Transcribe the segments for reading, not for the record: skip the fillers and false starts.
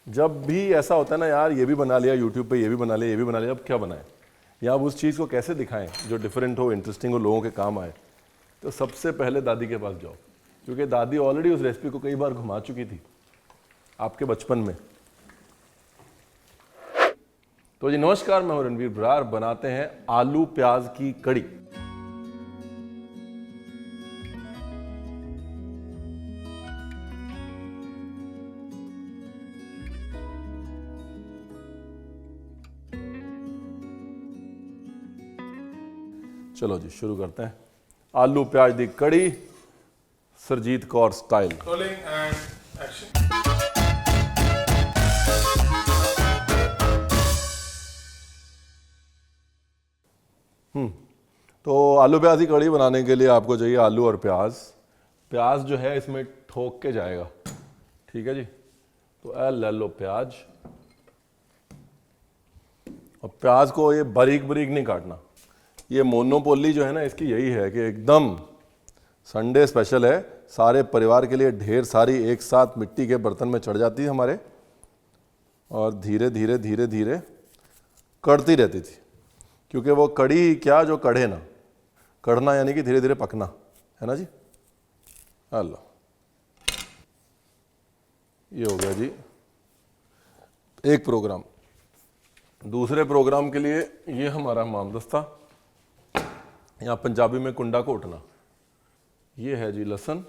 जब भी ऐसा होता है ना यार, ये भी बना लिया यूट्यूब पे, ये भी बना लिया, ये भी बना लिया, अब क्या बनाए या आप उस चीज़ को कैसे दिखाएं जो डिफरेंट हो, इंटरेस्टिंग हो, लोगों के काम आए, तो सबसे पहले दादी के पास जाओ, क्योंकि दादी ऑलरेडी उस रेसिपी को कई बार घुमा चुकी थी आपके बचपन में। तो जी नमस्कार, मैं हूं रणवीर बरार। बनाते हैं आलू प्याज की कड़ी। चलो जी शुरू करते हैं। आलू प्याज दी कड़ी, Sarjeet Kaur style. Rolling and action. तो आलू प्याज की कड़ी बनाने के लिए आपको चाहिए आलू और प्याज। प्याज जो है इसमें ठोक के जाएगा, ठीक है जी। तो ले लो प्याज, और प्याज को ये बारीक बारीक नहीं काटना। ये मोनोपोली जो है ना इसकी यही है कि एकदम संडे स्पेशल है, सारे परिवार के लिए ढेर सारी एक साथ मिट्टी के बर्तन में चढ़ जाती है हमारे, और धीरे धीरे धीरे धीरे कड़ती रहती थी। क्योंकि वो कड़ी क्या, जो कढ़े ना, कढ़ना यानी कि धीरे धीरे पकना, है ना जी। हेलो, ये हो गया जी एक प्रोग्राम। दूसरे प्रोग्राम के लिए ये हमारा मामदस्ता, यहाँ पंजाबी में कुंडा घोटना। ये है जी लहसुन,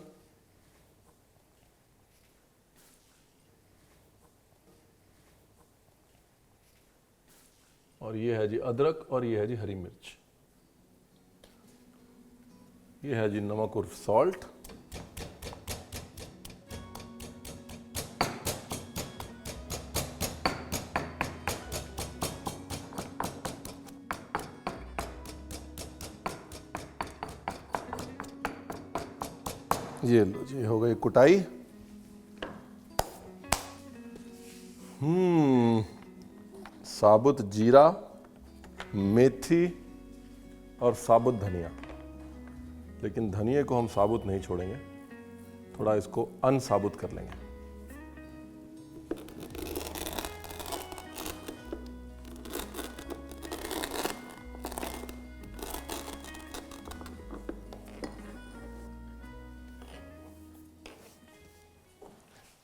और ये है जी अदरक, और ये है जी हरी मिर्च। ये है जी नमक उर्फ सॉल्ट, ये लो जी हो गई कुटाई। साबुत जीरा, मेथी और साबुत धनिया। लेकिन धनिया को हम साबुत नहीं छोड़ेंगे, थोड़ा इसको अनसाबुत कर लेंगे।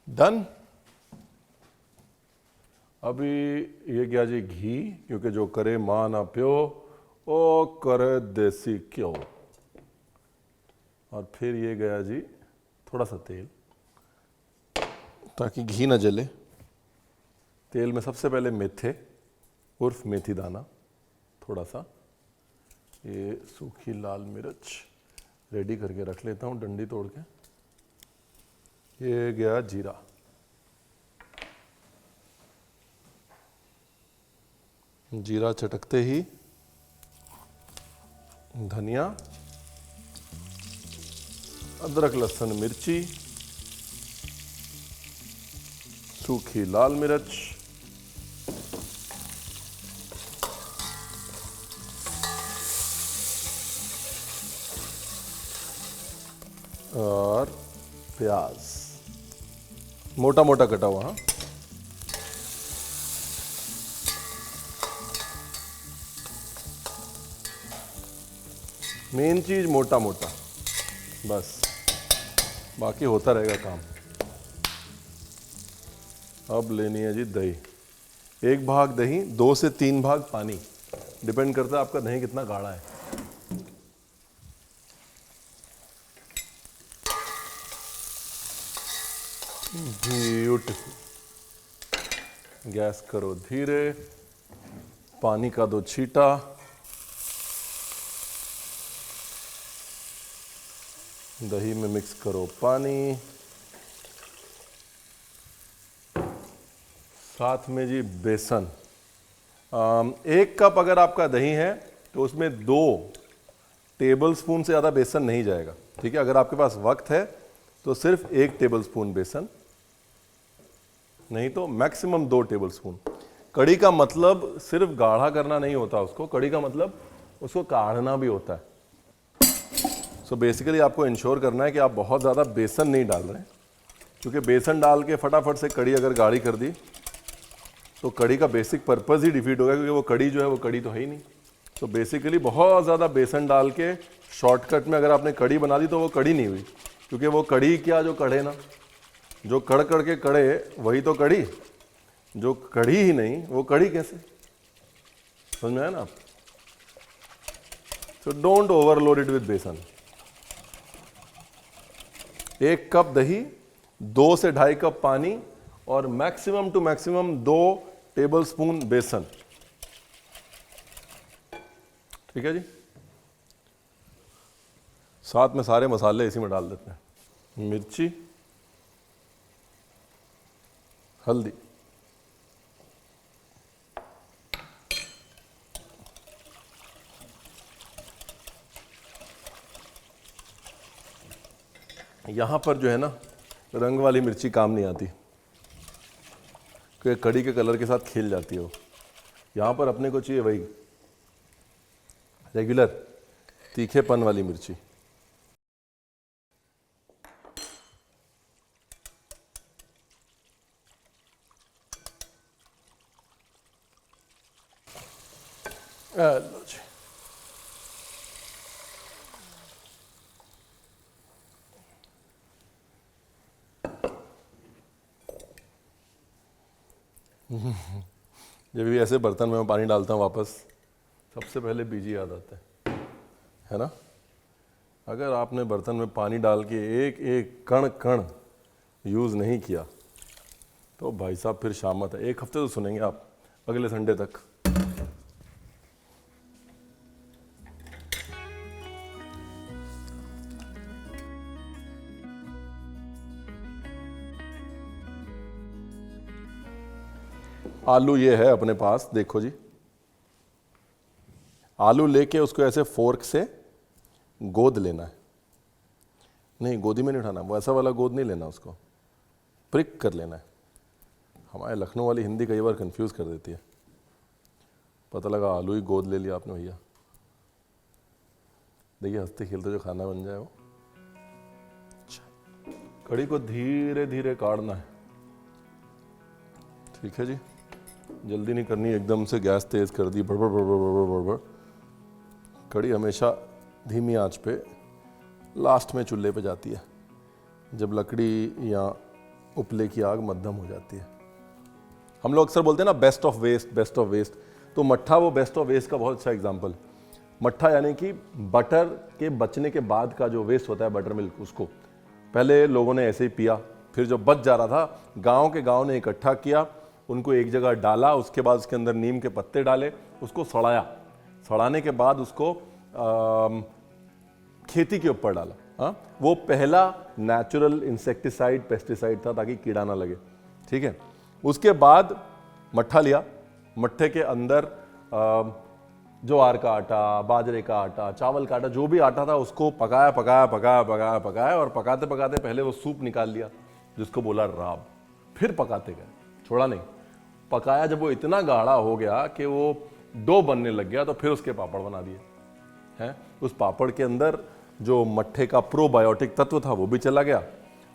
डन। अभी ये क्या जी, घी, क्योंकि जो करे मां ना प्यो ओ करे देसी घ्यो। और फिर ये गया जी थोड़ा सा तेल, ताकि घी ना जले। तेल में सबसे पहले मेथे उर्फ मेथी दाना थोड़ा सा, ये सूखी लाल मिर्च रेडी करके रख लेता हूँ डंडी तोड़ के। ये गया जीरा, जीरा चटकते ही धनिया, अदरक लहसुन मिर्ची, सूखी लाल मिर्च, और प्याज मोटा मोटा कटा हुआ। हाँ, मेन चीज मोटा मोटा, बस बाकी होता रहेगा काम। अब लेनी है जी दही। 1 भाग दही, 2 से 3 भाग पानी, डिपेंड करता है आपका दही कितना गाढ़ा है। ब्यूटीफुल। गैस करो धीरे, पानी का 2 छींटा, दही में मिक्स करो पानी, साथ में जी बेसन। 1 कप अगर आपका दही है तो उसमें 2 टेबलस्पून से ज़्यादा बेसन नहीं जाएगा, ठीक है। अगर आपके पास वक्त है तो सिर्फ 1 टेबलस्पून बेसन, नहीं तो मैक्सिमम 2 टेबलस्पून। कड़ी का मतलब सिर्फ गाढ़ा करना नहीं होता उसको, कड़ी का मतलब उसको काढ़ना भी होता है। सो बेसिकली आपको इंश्योर करना है कि आप बहुत ज़्यादा बेसन नहीं डाल रहे हैं, क्योंकि बेसन डाल के फटाफट से कड़ी अगर गाढ़ी कर दी तो कड़ी का बेसिक पर्पस ही डिफीट हो गया, क्योंकि वो कड़ी जो है वो कड़ी तो है ही नहीं। तो बेसिकली बहुत ज़्यादा बेसन डाल के शॉर्टकट में अगर आपने कड़ी बना दी तो वो कड़ी नहीं हुई, क्योंकि वो कड़ी क्या जो कड़े ना, जो कड़ कड़ के कड़े वही तो कड़ी, जो कड़ी ही नहीं वो कड़ी कैसे? समझ में आया ना आप? So don't overload it with बेसन। 1 कप दही, 2 से 2.5 कप पानी और maximum two maximum 2 tablespoon बेसन। ठीक है जी। साथ में सारे मसाले इसी में डाल देते हैं। मिर्ची, हल्दी, यहाँ पर जो है ना रंग वाली मिर्ची काम नहीं आती, क्योंकि कड़ी के कलर के साथ खेल जाती है वो। यहाँ पर अपने को चाहिए वही रेगुलर तीखेपन वाली मिर्ची। लो जी। जब भी ऐसे बर्तन में मैं पानी डालता हूँ वापस, सबसे पहले बीजी याद आते है ना। अगर आपने बर्तन में पानी डाल के एक एक कण कण यूज़ नहीं किया तो भाई साहब फिर शामत है। 1 हफ्ते तो सुनेंगे आप, अगले संडे तक। आलू ये है अपने पास, देखो जी। आलू लेके उसको ऐसे फोर्क से गोद लेना है, नहीं गोदी में नहीं उठाना, वैसा वाला गोद नहीं लेना, उसको प्रिक कर लेना है। हमारे लखनऊ वाली हिंदी कई बार कंफ्यूज कर देती है। पता लगा आलू ही गोद ले लिया आपने भैया। देखिए हंसते खेलते जो खाना बन जाए वो। कड़ी को धीरे धीरे काटना है। ठीक है जी, जल्दी नहीं करनी, एकदम से गैस तेज कर दी बड़बड़ बड़बड़ बड़बड़ बड़बड़। कड़ी हमेशा धीमी आंच पे लास्ट में चूल्हे पे जाती है, जब लकड़ी या उपले की आग मध्यम हो जाती है। हम लोग अक्सर बोलते हैं ना best of waste, best of waste. तो मट्ठा वो बेस्ट ऑफ वेस्ट का बहुत अच्छा एग्जाम्पल। मट्ठा यानी कि बटर के बचने के बाद का जो वेस्ट होता है, बटर मिल्क, उसको पहले लोगों ने ऐसे ही पिया, फिर जो बच जा रहा था गाँव के गाँव ने इकट्ठा किया, उनको एक जगह डाला, उसके बाद उसके अंदर नीम के पत्ते डाले, उसको सड़ाया, सड़ाने के बाद उसको खेती के ऊपर डाला। हाँ, वो पहला नेचुरल इंसेक्टिसाइड पेस्टिसाइड था ताकि कीड़ा ना लगे। ठीक है, उसके बाद मट्ठा लिया, मट्ठे के अंदर ज्वार का आटा, बाजरे का आटा, चावल का आटा, जो भी आटा था उसको पकाया पकाया पकाया पकाया पकाया और पकाते पकाते पहले वो सूप निकाल लिया जिसको बोला राब। फिर पकाते गए, छोड़ा नहीं, पकाया। जब वो इतना गाढ़ा हो गया कि वो डो बनने लग गया तो फिर उसके पापड़ बना दिए हैं। उस पापड़ के अंदर जो मट्ठे का प्रोबायोटिक तत्व था वो भी चला गया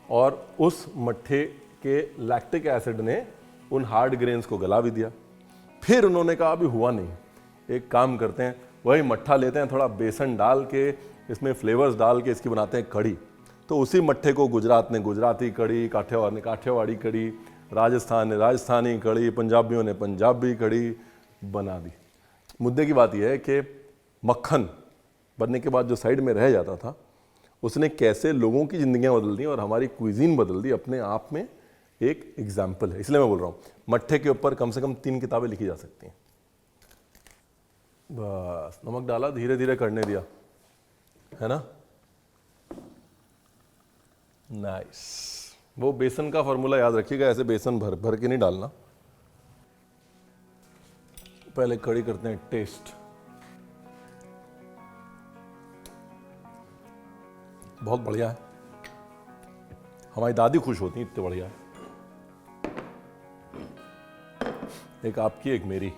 और उस मट्ठे के लैक्टिक एसिड ने उन हार्ड ग्रेन्स को गला भी दिया। फिर उन्होंने कहा अभी हुआ नहीं, एक काम करते हैं, वही मट्ठा लेते हैं, थोड़ा बेसन डाल के इसमें फ्लेवर्स डाल के इसकी बनाते हैं कड़ी। तो उसी मट्ठे को गुजरात ने गुजराती कड़ी, काठियावाड़ ने काठियावाड़ी कड़ी, राजस्थान ने राजस्थानी कड़ी, पंजाबियों ने पंजाबी कड़ी बना दी। मुद्दे की बात यह है कि मक्खन बनने के बाद जो साइड में रह जाता था उसने कैसे लोगों की जिंदगियां बदल दी और हमारी क्विजीन बदल दी, अपने आप में एक एग्जाम्पल है। इसलिए मैं बोल रहा हूँ मट्ठे के ऊपर कम से कम 3 किताबें लिखी जा सकती हैं। बस नमक डाला, धीरे धीरे करने दिया, है ना। नाइस। वो बेसन का फॉर्मूला याद रखिएगा, ऐसे बेसन भर भर के नहीं डालना। पहले कड़ी करते हैं टेस्ट। बहुत बढ़िया है, हमारी दादी खुश होती है, इतने बढ़िया है। एक आपकी एक मेरी।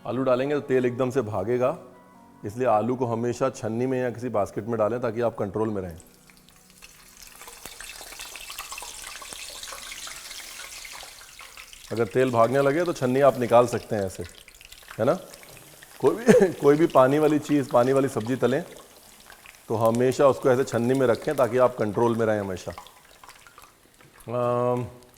आलू डालेंगे तो तेल एकदम से भागेगा, इसलिए आलू को हमेशा छन्नी में या किसी बास्केट में डालें ताकि आप कंट्रोल में रहें। अगर तेल भागने लगे तो छन्नी आप निकाल सकते हैं ऐसे, है ना। कोई भी पानी वाली चीज़, पानी वाली सब्जी तलें तो हमेशा उसको ऐसे छन्नी में रखें ताकि आप कंट्रोल में रहें हमेशा।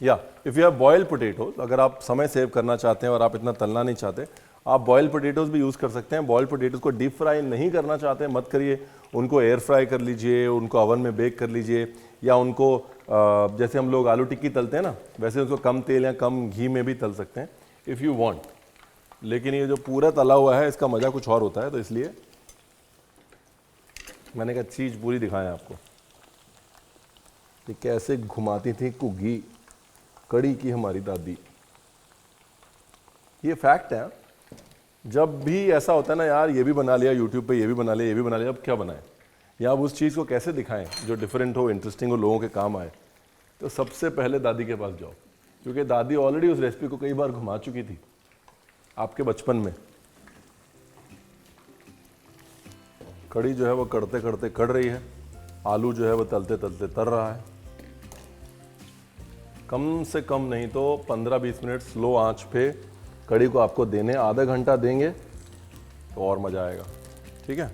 या if you have boiled potatoes, अगर आप समय सेव करना चाहते हैं और आप इतना तलना नहीं चाहते, आप बॉइल्ड पोटैटोज भी यूज़ कर सकते हैं। बॉइल्ड पोटैटोज को डीप फ्राई नहीं करना चाहते हैं, मत करिए, उनको एयर फ्राई कर लीजिए, उनको ओवन में बेक कर लीजिए, या उनको जैसे हम लोग आलू टिक्की तलते हैं ना, वैसे उसको कम तेल या कम घी में भी तल सकते हैं इफ़ यू वांट। लेकिन ये जो पूरा तला हुआ है इसका मज़ा कुछ और होता है, तो इसलिए मैंने कहा चीज़ पूरी दिखाएं आपको कि कैसे घुमाती थी कुग्गी कड़ी की हमारी दादी। ये फैक्ट है। जब भी ऐसा होता है ना यार, ये भी बना लिया यूट्यूब पे, ये भी बना लिया, ये भी बना लिया, अब क्या बनाएं या अब उस चीज़ को कैसे दिखाएं जो डिफरेंट हो, इंटरेस्टिंग हो, लोगों के काम आए, तो सबसे पहले दादी के पास जाओ, क्योंकि दादी ऑलरेडी उस रेसिपी को कई बार घुमा चुकी थी आपके बचपन में। कड़ी जो है वो कड़ते कड़ते कड़ रही है, आलू जो है वो तलते तलते तर रहा है। कम से कम नहीं तो 15-20 मिनट स्लो आंच पे कड़ी को आपको देने, आधा घंटा देंगे तो और मज़ा आएगा। ठीक है।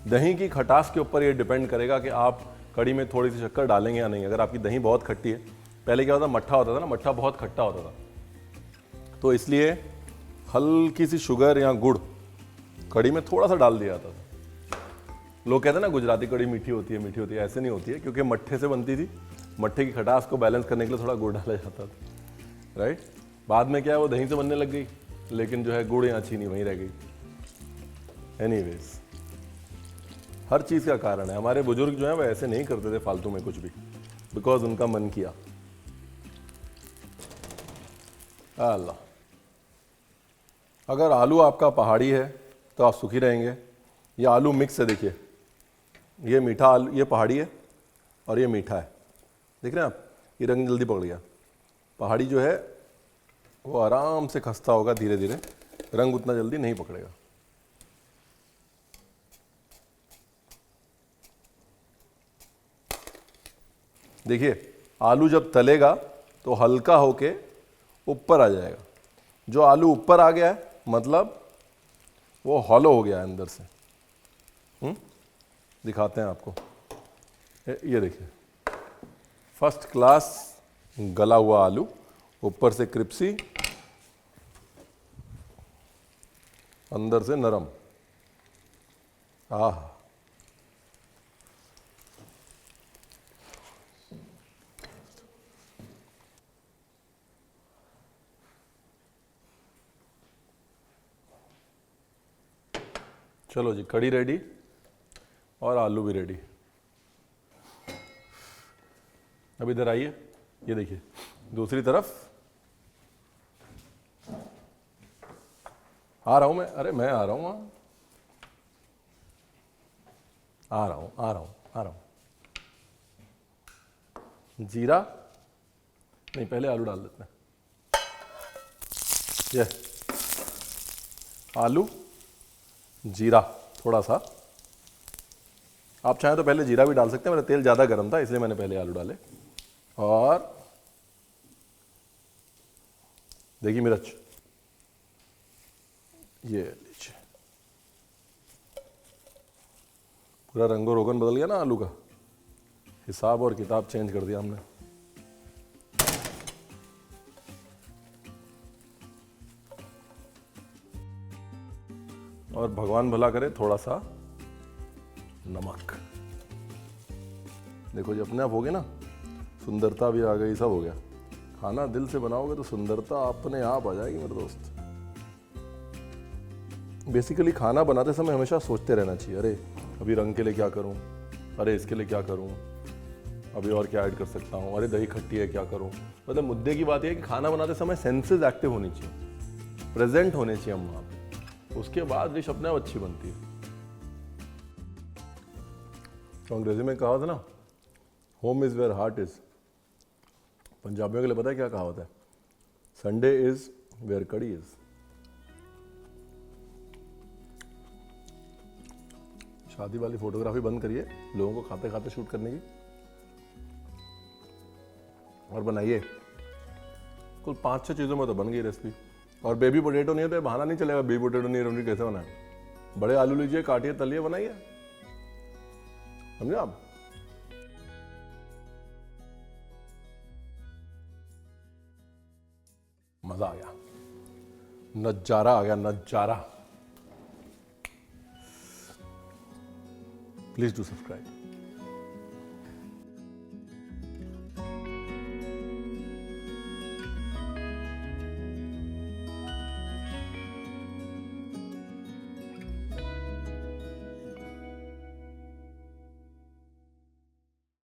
दही की खटास के ऊपर ये डिपेंड करेगा कि आप कड़ी में थोड़ी सी शक्कर डालेंगे या नहीं। अगर आपकी दही बहुत खट्टी है, पहले क्या होता, मट्ठा होता था ना, मट्ठा बहुत खट्टा होता था, तो इसलिए हल्की सी शुगर या गुड़ कड़ी में थोड़ा सा डाल दिया जाता था। लोग कहते हैं ना गुजराती कड़ी मीठी होती है, मीठी होती है, ऐसे नहीं होती है, क्योंकि मट्ठे से बनती थी। मट्ठे की खटास को बैलेंस करने के लिए थोड़ा गुड़ डाला जाता था, राइट। बाद में क्या है, वो दही से बनने लग गई, लेकिन जो है गुड़ या चीनी वहीं रह गई। एनीवेज, हर चीज़ का कारण है। हमारे बुजुर्ग जो है वो ऐसे नहीं करते थे फालतू में कुछ भी, बिकॉज उनका मन किया। अल्लाह, अगर आलू आपका पहाड़ी है तो आप सुखी रहेंगे। ये आलू मिक्स है, देखिए, ये मीठा आलू, ये पहाड़ी है और ये मीठा है, देख रहे हैं आप, ये रंग जल्दी पकड़ गया। पहाड़ी जो है वो आराम से खस्ता होगा, धीरे धीरे, रंग उतना जल्दी नहीं पकड़ेगा। देखिए, आलू जब तलेगा तो हल्का होके ऊपर आ जाएगा। जो आलू ऊपर आ गया है मतलब वो हॉलो हो गया है अंदर से। दिखाते हैं आपको, ये देखिए, फर्स्ट क्लास गला हुआ आलू, ऊपर से क्रिप्सी, अंदर से नरम। आह, चलो जी, कड़ी रेडी और आलू भी रेडी। अब इधर आइए, ये देखिए दूसरी तरफ आ रहा हूं मैं। अरे मैं आ रहा हूं, आ रहा हूं, आ रहा हूं, आ रहा हूं। जीरा नहीं, पहले आलू डाल देते हैं। ये आलू, जीरा थोड़ा सा, आप चाहें तो पहले जीरा भी डाल सकते हैं, मेरा तेल ज़्यादा गर्म था इसलिए मैंने पहले आलू डाले। और देखिए मिर्च, ये लीजिए, पूरा रंगो रोगन बदल गया ना आलू का, हिसाब और किताब चेंज कर दिया हमने। और भगवान भला करे थोड़ा सा नमक। देखो जी, अपने आप हो गया ना, सुंदरता भी आ गई, सब हो गया। खाना दिल से बनाओगे तो सुंदरता अपने आप आ जाएगी मेरे दोस्त। बेसिकली खाना बनाते समय हमेशा सोचते रहना चाहिए, अरे अभी रंग के लिए क्या करूं, अरे इसके लिए क्या करूं, अभी और क्या ऐड कर सकता हूं, अरे दही खट्टी है क्या करूं। मतलब मुद्दे की बात यह है कि खाना बनाते समय सेंसेस एक्टिव होनी चाहिए, प्रेजेंट होने चाहिए हम वहाँ पे, उसके बाद डिश अपने आप अच्छी बनती है। तो अंग्रेजी में कहावत है ना, home is where heart is. पंजाबियों के लिए पता है क्या कहावत है? Sunday is where kadhi is. शादी वाली फोटोग्राफी बंद करिए, लोगों को खाते खाते शूट करने की, और बनाइए कुल 5-6 चीज़ों में तो बन गई रेसिपी। और बेबी पोटैटो नहीं है तो बहाना नहीं चलेगा बेबी पोटैटो नहीं रोटी कैसे बनाए। बड़े आलू लीजिए, काटिए, तलिए, बनाइए, समझे आप। मजा आ गया, नजारा आ गया, नजारा। Please do subscribe.